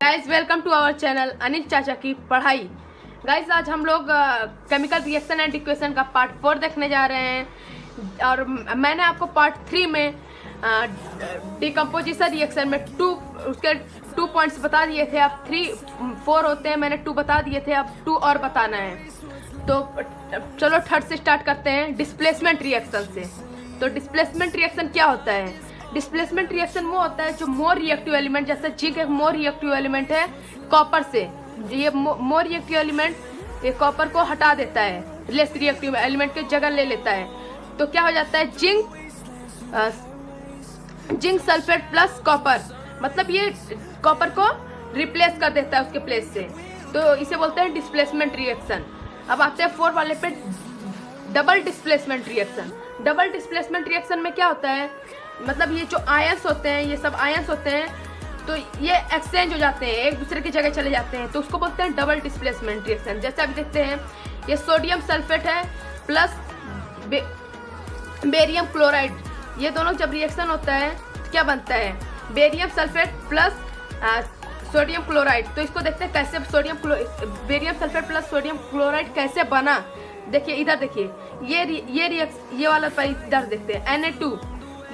Guys welcome to our channel Anil चाचा की पढ़ाई। गाइज आज हम लोग केमिकल रिएक्शन एंड इक्वेशन का पार्ट 4 देखने जा रहे हैं और मैंने आपको पार्ट 3 में डिकम्पोजिशन रिएक्शन में उसके 2 पॉइंट्स बता दिए थे। अब 4 होते हैं, मैंने 2 बता दिए थे, अब 2 और बताना है। तो चलो थर्ड से स्टार्ट करते हैं, डिस्प्लेसमेंट रिएक्शन से। तो डिस्प्लेसमेंट रिएक्शन क्या होता है? डिस्प्लेसमेंट रिएक्शन वो होता है जो मोर रिएक्टिव एलिमेंट, जैसे जिंक एक मोर रिएक्टिव एलिमेंट है कॉपर से, ये मोर रिएक्टिव एलिमेंट ये कॉपर को हटा देता है, लेस रिएक्टिव एलिमेंट की जगह ले लेता है। तो क्या हो जाता है, जिंक सल्फेट प्लस कॉपर, मतलब ये कॉपर को रिप्लेस कर देता है उसके प्लेस से। तो इसे बोलते हैं डिस्प्लेसमेंट रिएक्शन। अब आते हैं 4 वाले पे, double displacement reaction. Double displacement reaction में क्या होता है, मतलब ये जो आयंस होते हैं, ये सब आयंस होते हैं, तो ये एक्सचेंज हो जाते हैं, एक दूसरे की जगह चले जाते हैं, तो उसको बोलते हैं डबल डिस्प्लेसमेंट रिएक्शन। जैसे अभी देखते हैं, ये सोडियम सल्फेट है प्लस बेरियम क्लोराइड, ये दोनों जब रिएक्शन होता है तो क्या बनता है, barium sulphate plus sodium chloride. तो इसको देखते हैं कैसे barium sulphate plus sodium chloride कैसे बना। देखिए इधर देखिए, ये वाला पर इधर देखते हैं, Na2,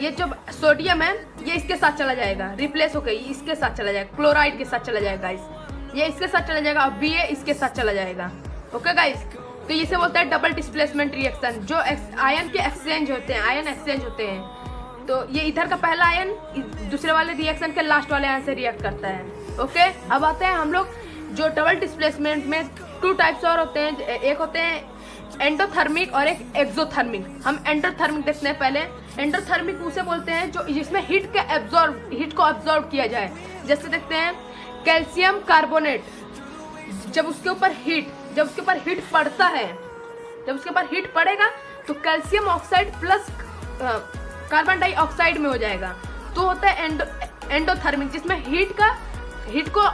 ये जो सोडियम है ये इसके साथ चला जाएगा, रिप्लेस हो गई, इसके साथ चला जाएगा, क्लोराइड के साथ चला जाएगा गाइस, ये इसके साथ चला जाएगा और Ba इसके साथ चला जाएगा। ओके गाइस, तो इसे बोलता है डबल डिस्प्लेसमेंट रिएक्शन, जो आयन के एक्सचेंज होते हैं, आयन एक्सचेंज होते हैं। तो ये इधर का पहला आयन दूसरे वाले रिएक्शन के लास्ट वाले आयन से रिएक्ट करता है। ओके, अब आते हैं हम लोग जो डबल डिस्प्लेसमेंट में 2 टाइप्स और होते हैं, एक होते हैं एंडोथर्मिक और एक एक्सोथर्मिक। हम एंडोथर्मिक देखते हैं पहले। एंडोथर्मिक उसे बोलते हैं जो जिसमें हीट को एब्जॉर्ब किया जाए। जैसे देखते हैं कैल्शियम कार्बोनेट, जब उसके ऊपर हीट पड़ता है, जब उसके ऊपर हीट पड़ेगा तो calcium oxide plus carbon dioxide में हो जाएगा, तो होता है एंडोथर्मिक, जिसमें हीट को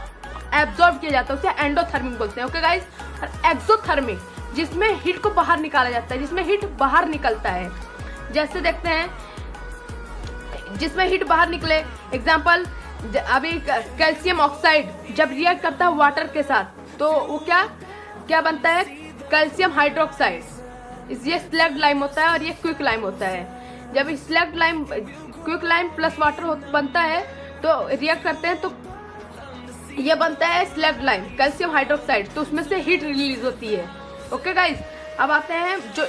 एब्जॉर्ब किया जाता है, उसे एंडोथर्मिक बोलते हैं। ओके गाइस, और एक्सोथर्मिक जिसमें हीट को बाहर निकाला जाता है, जिसमें हीट बाहर निकलता है। जैसे देखते हैं जिसमें हीट बाहर निकले, एग्जांपल अभी कैल्शियम ऑक्साइड जब रिएक्ट करता है वाटर के साथ तो वो क्या बनता है, कैल्शियम हाइड्रोक्साइड। ये स्लैग्ड लाइम होता है और ये क्विक लाइम होता है। जब क्विक लाइम प्लस वाटर बनता है तो रिएक्ट करते हैं तो ये बनता है स्लैग्ड लाइम, कैल्शियम हाइड्रोक्साइड, तो उसमें से हीट रिलीज होती है। ओके गाइस, अब आते हैं जो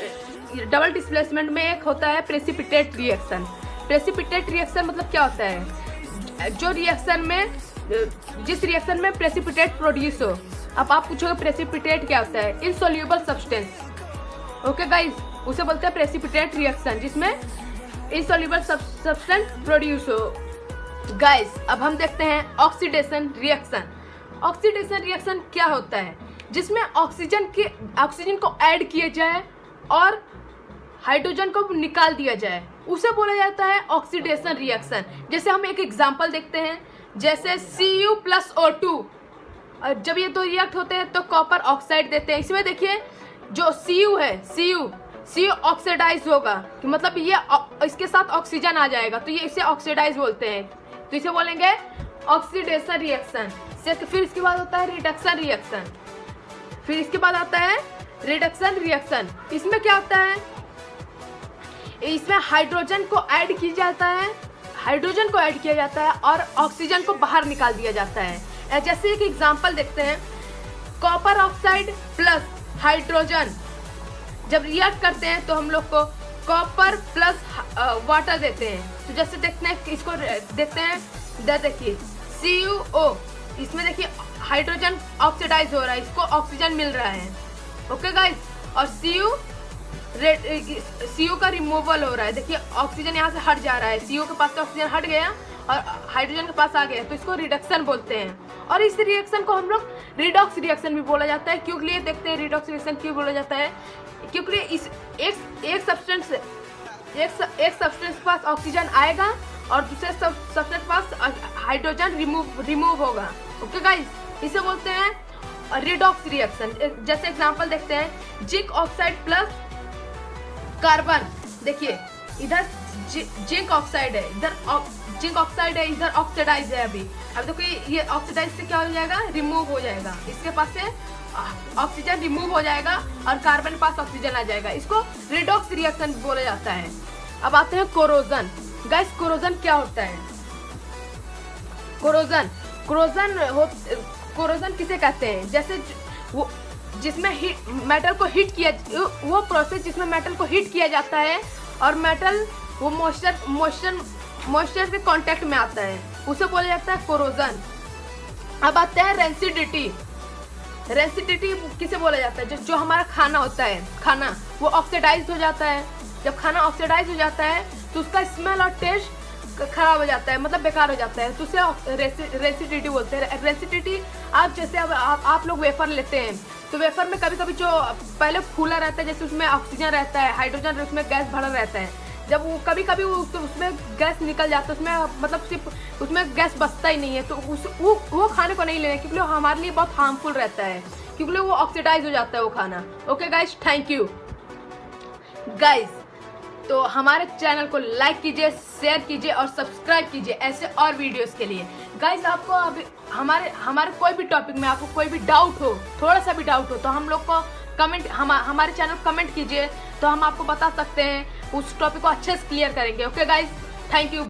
डबल डिस्प्लेसमेंट में एक होता है प्रेसिपिटेट रिएक्शन। प्रेसिपिटेट रिएक्शन मतलब क्या होता है, जो रिएक्शन में जिस रिएक्शन में प्रेसिपिटेट प्रोड्यूस हो। अब आप पूछोगे प्रेसिपिटेट क्या होता है, इनसोल्यूबल सब्सटेंस। ओके गाइस, उसे बोलते हैं प्रेसिपिटेट रिएक्शन, जिसमें इनसोल्यूबल सब्सटेंस प्रोड्यूस हो। गाइस, अब हम देखते हैं ऑक्सीडेशन रिएक्शन। ऑक्सीडेशन रिएक्शन क्या होता है, जिसमें ऑक्सीजन को ऐड किया जाए और हाइड्रोजन को निकाल दिया जाए, उसे बोला जाता है ऑक्सीडेशन रिएक्शन। जैसे हम एक एग्जांपल देखते हैं, जैसे Cu प्लस O2, जब ये 2 रिएक्ट होते हैं तो कॉपर ऑक्साइड देते हैं। इसमें देखिए जो Cu है, Cu ऑक्सीडाइज होगा, कि मतलब ये इसके साथ ऑक्सीजन आ जाएगा, तो ये इसे ऑक्सीडाइज बोलते हैं, तो इसे बोलेंगे ऑक्सीडेशन रिएक्शन। फिर इसके बाद होता है रिडक्शन रिएक्शन, फिर इसके बाद आता है रिडक्शन रिएक्शन। इसमें क्या होता है, इसमें हाइड्रोजन को ऐड किया जाता है और ऑक्सीजन को बाहर निकाल दिया जाता है। जैसे एक एग्जांपल देखते हैं, कॉपर ऑक्साइड प्लस हाइड्रोजन जब रिएक्ट करते हैं तो हम लोग को कॉपर प्लस वाटर देते हैं। तो जैसे देखते हैं, इसको देखते हैं, इधर देखिए CuO, इसमें देखिए हाइड्रोजन ऑक्सीडाइज हो रहा है, इसको ऑक्सीजन मिल रहा है। ओके गाइस, और Cu का रिमूवल हो रहा है, देखिए ऑक्सीजन यहाँ से हट जा रहा है, Cu के पास से ऑक्सीजन हट गया और हाइड्रोजन के पास आ गया, तो इसको रिडक्शन बोलते हैं। और इस रिएक्शन को हम लोग रिडॉक्स रिएक्शन भी बोला जाता है। क्यों लिए देखते हैं रिडॉक्स रिएक्शन क्यों बोला जाता है, क्योंकि इस एक सब्सटेंस के पास ऑक्सीजन आएगा और दूसरे सब्सटेंस के पास हाइड्रोजन रिमूव होगा। ओके गाइस, इसे बोलते हैं रिडॉक्स रिएक्शन। जैसे एग्जांपल देखते हैं, जिंक ऑक्साइड प्लस कार्बन, देखिए इधर जिंक ऑक्साइड है, इधर जिंक ऑक्साइड है, इधर ऑक्सीडाइज है। अभी देखो ये ऑक्सीडाइज से क्या हो जाएगा, रिमूव हो जाएगा, इसके पास से ऑक्सीजन रिमूव हो जाएगा और कार्बन के पास ऑक्सीजन आ जाएगा। इसको रिडॉक्स रिएक्शन बोला जाता है। अब आते हैं कोरोजन। गाइस कोरोजन क्या होता है? कोरोजन किसे कहते हैं? जैसे वो जिसमें मेटल को हीट किया, वो प्रोसेस जिसमें मेटल को हीट किया जाता है और मेटल वो मॉइस्चर के कांटेक्ट में आता है, उसे बोला जाता है कोरोजन। अब आता है रेंसिडिटी। रेंसिडिटी किसे बोला जाता है? जो हमारा खाना होता है, खाना वो ऑक्सीडाइज हो जाता है। जब खाना ऑक्सीडाइज हो जाता है तो उसका स्मेल और टेस्ट खराब हो जाता है, मतलब बेकार हो जाता है, तो उसे रेंसिडिटी बोलते हैं। रेंसिडिटी आप जैसे आप लोग वेफर लेते हैं तो वेफर में कभी कभी जो पहले फूला रहता है, जैसे उसमें ऑक्सीजन रहता है, हाइड्रोजन, उसमें गैस भरा रहता है, जब वो कभी कभी उसमें गैस निकल जाता है, उसमें मतलब सिर्फ उसमें गैस बचता ही नहीं है, तो वो खाने को नहीं लेना, क्योंकि वो हमारे लिए बहुत हार्मफुल रहता है, क्योंकि वो ऑक्सीडाइज हो जाता है वो खाना। Okay guys, thank you guys. तो हमारे चैनल को लाइक कीजिए, शेयर कीजिए और सब्सक्राइब कीजिए ऐसे और वीडियोस के लिए। गाइस आपको अभी हमारे कोई भी टॉपिक में आपको कोई भी डाउट हो, थोड़ा सा भी डाउट हो, तो हम लोग को कमेंट हमारे चैनल को कमेंट कीजिए, तो हम आपको बता सकते हैं, उस टॉपिक को अच्छे से क्लियर करेंगे। Okay guys, thank you.